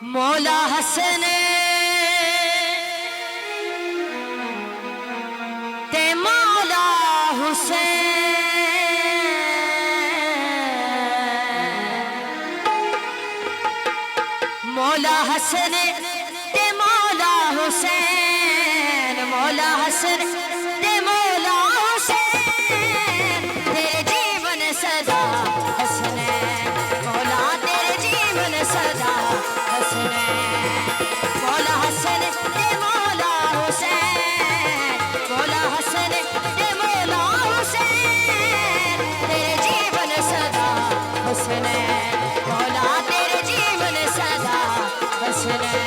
मौला हसन ते मौला हुसैन, मौला हसन ते मौला हुसैन, मौला हसन ते मौला हुसैन, तेरे जीवन सदा हसनैन, मौला तेरे जीवन सदा हसनैन, मौला हसन ते मौला हुसैन, मौला हसन ते मौला हुसैन, तेरे जीवन सदा हसनैन, मौला तेरे जीवन सदा हसनैन।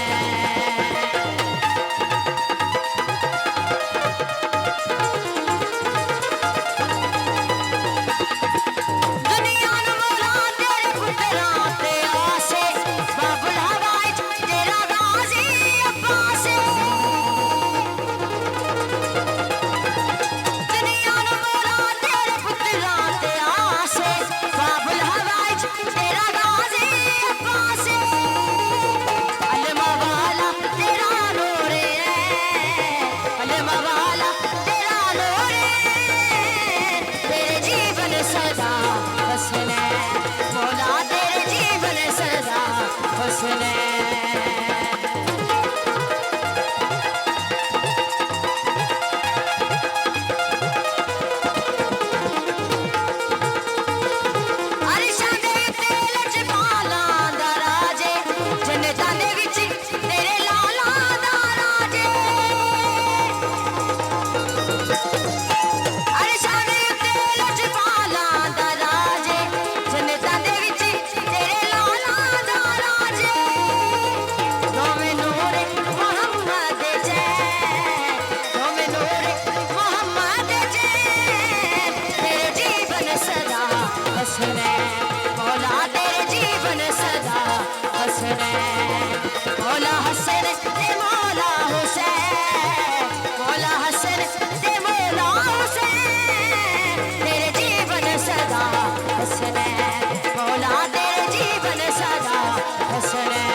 मौला तेरे जीवन सदा हसनैन, मौला हसन ते मौला हुसैन, मौला हसन ते मौला हुसैन, तेरे जीवन सदा हसनैन, मौला तेरे जीवन सदा हसनैन।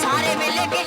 सारे मिल के